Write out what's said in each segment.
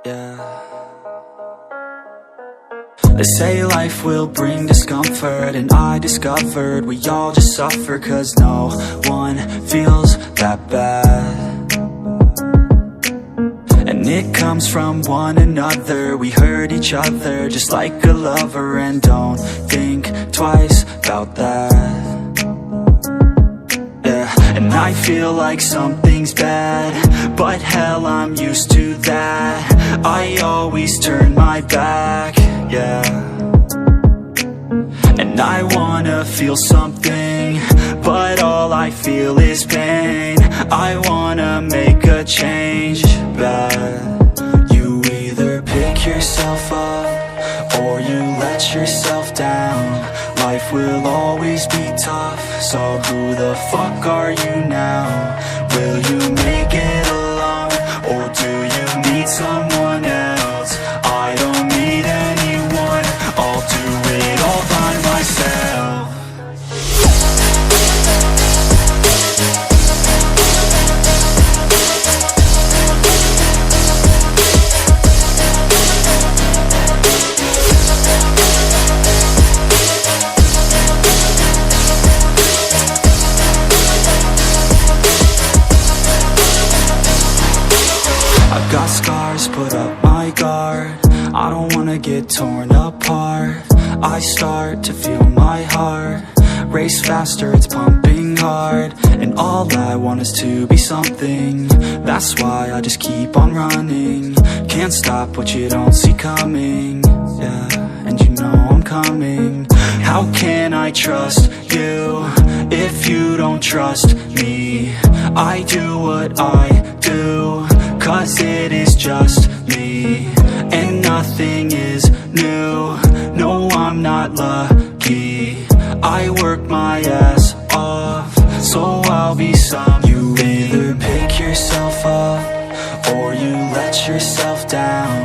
Yeah. They say life will bring discomfort, and I discovered we all just suffer, 'cause no one feels that bad. And it comes from one another. We hurt each other just like a lover, and don't think twice about that. Yeah, and I feel like something's bad, but hell, I'm used to that. I always turn my back, yeah. And I wanna feel something, but all I feel is pain. I wanna make a change, but you either pick yourself up or you let yourself down. Life will always be tough, so who the fuck are you now? Will you make it alone, or do you need someone else? I don't need anyone, I'll do it all by myself. I've got scars, put up my guard. I don't wanna get torn apart. I start to feel my heart race faster, it's pumping hard. And all I want is to be something. That's why I just keep on running. Can't stop what you don't see coming. Yeah, and you know I'm coming. How can I trust you if you don't trust me? I do what I do, 'cause it is just me, and nothing is new. No, I'm not lucky. I work my ass off, so I'll be some. You either pick yourself up or you let yourself down.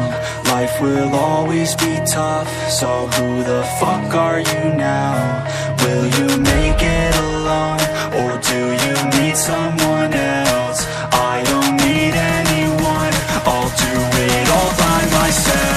Life will always be tough, so who the fuck are you now? Will you make it alone, or do you need someone else? I don't need anyone, I'll do it all by myself.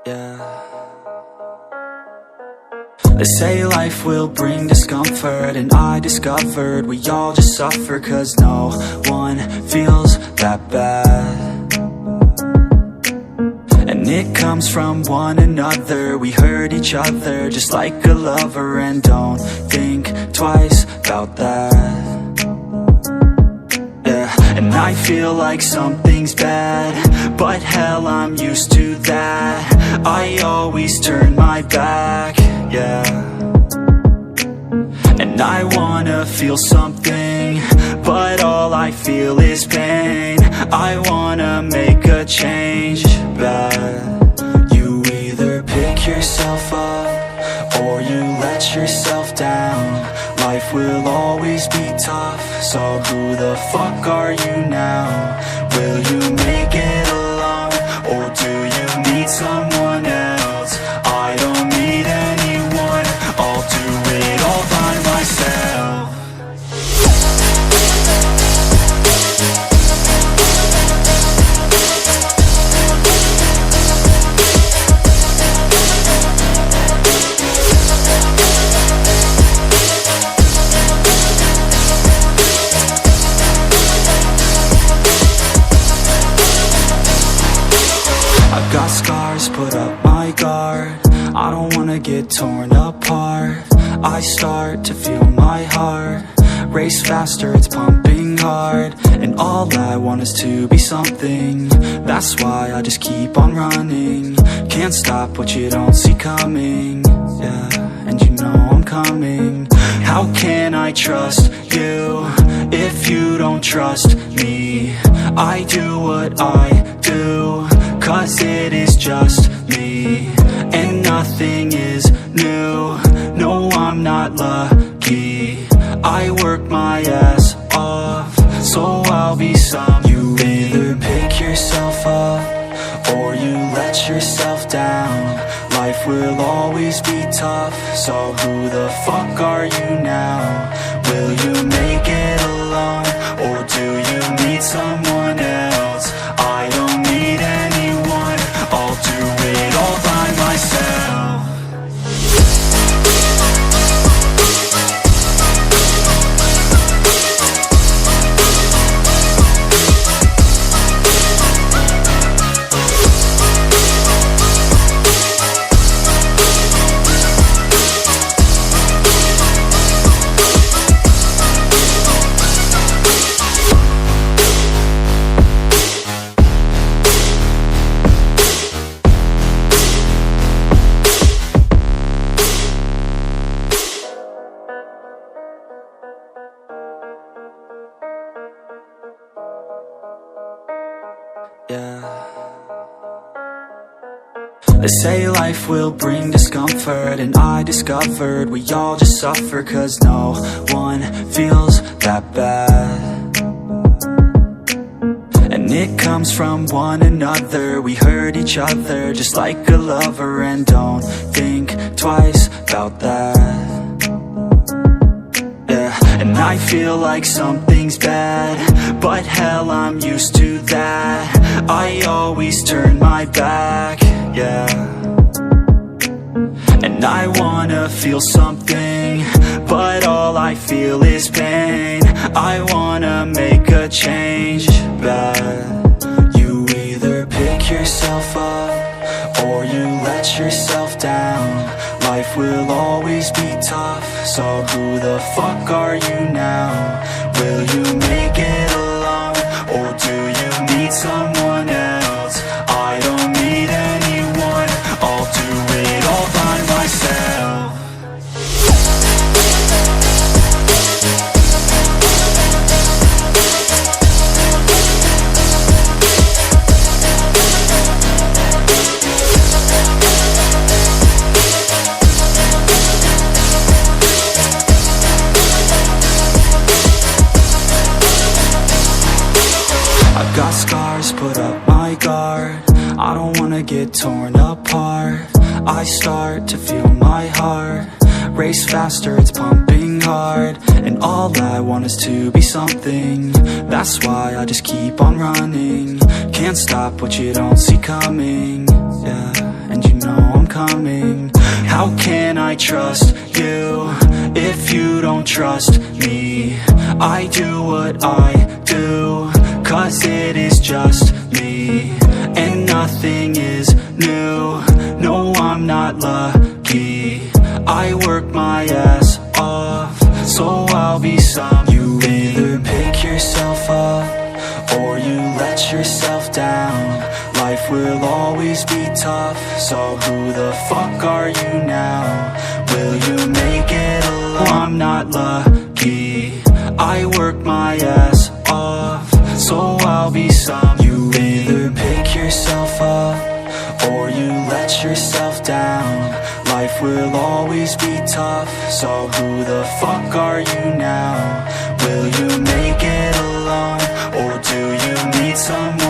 Yeah. They say life will bring discomfort, and I discovered we all just suffer, 'cause no one feels that bad. And it comes from one another. We hurt each other just like a lover, and don't think twice about that. And I feel like something's bad, but hell, I'm used to that. I always turn my back, yeah. And I wanna feel something, but all I feel is pain. I wanna make a change, but you either pick yourself up or you let yourself down. Life will always be tough, so who the fuck are you now? Will you make it alone, or do you need someone else? I don't need anyone, I'll do it all by myself. Got scars, put up my guard. I don't wanna get torn apart. I start to feel my heart race faster, it's pumping hard. And all I want is to be something. That's why I just keep on running. Can't stop what you don't see coming, yeah, and you know I'm coming. How can I trust you if you don't trust me? I do what I do, 'cause it is just me, and nothing is new. No, I'm not lucky. I work my ass off, so I'll be some. You either pick yourself up or you let yourself down. Life will always be tough, so who the fuck are you now? Will you make it alone, or do you need someone else? I don't need anyone, I'll do it all by myself. They say life will bring discomfort, and I discovered we all just suffer, 'cause no one feels that bad. And it comes from one another, we hurt each other just like a lover, and don't think twice about that. And I feel like something's bad, but hell, I'm used to that. I always turn my back, yeah. And I wanna feel something, but all I feel is pain. I wanna make a change, bad. You either pick yourself up or you let yourself down. Life will always be tough, so who the fuck are you now? Will you make it alone, or do you need someone else? I don't need anyone, I'll do it all by myself. Got scars, put up my guard. I don't wanna get torn apart. I start to feel my heart race faster, it's pumping hard. And all I want is to be something. That's why I just keep on running. Can't stop what you don't see coming, yeah, and you know I'm coming. How can I trust you if you don't trust me? I do what I do, 'cause it is just me, and nothing is new. No, I'm not lucky. I work my ass off, so I'll be some. You either pick yourself up or you let yourself down. Life will always be tough, so who the fuck are you now? Will you make it alone? I'm not lucky. I work my ass off, so I'll be some. You either pick yourself up or you let yourself down. Life will always be tough, so who the fuck are you now? Will you make it alone, or do you need someone?